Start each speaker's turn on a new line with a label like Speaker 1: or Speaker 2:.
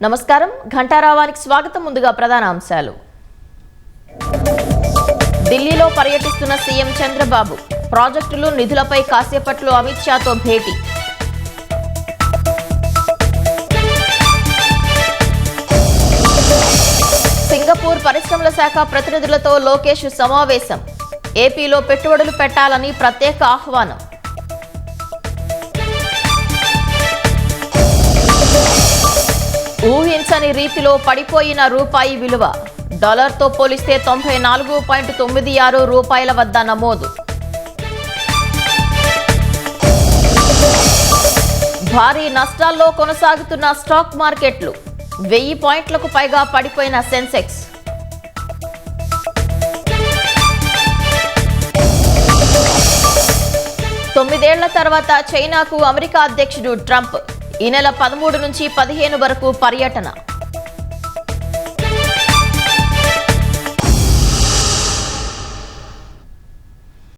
Speaker 1: నమస్కారం ఘంటారావానికి స్వాగతం. ముందుగా ప్రధాన అంశాలు. ఢిల్లీలో పర్యటిస్తున్న సీఎం చంద్రబాబు. ప్రాజెక్టులు నిధులపై కాసేపట్లో అమిత్ షాతో భేటీ. సింగపూర్ పరిశ్రమల శాఖ ప్రతినిధులతో లోకేష్ సమావేశం. ఏపీలో పెట్టుబడులు పెట్టాలని ప్రత్యేక ఆహ్వానం. ఊహించని రీతిలో పడిపోయిన రూపాయి విలువ. డాలర్తో పోలిస్తే 94.96 రూపాయల వద్ద నమోదు. భారీ నష్టాల్లో కొనసాగుతున్న స్టాక్ మార్కెట్లు. 1000 పాయింట్లకు పైగా పడిపోయిన సెన్సెక్స్. తొమ్మిదేళ్ల తర్వాత చైనాకు అమెరికా అధ్యక్షుడు ట్రంప్. ఈ నెల 13 నుంచి 15 వరకు పర్యటన.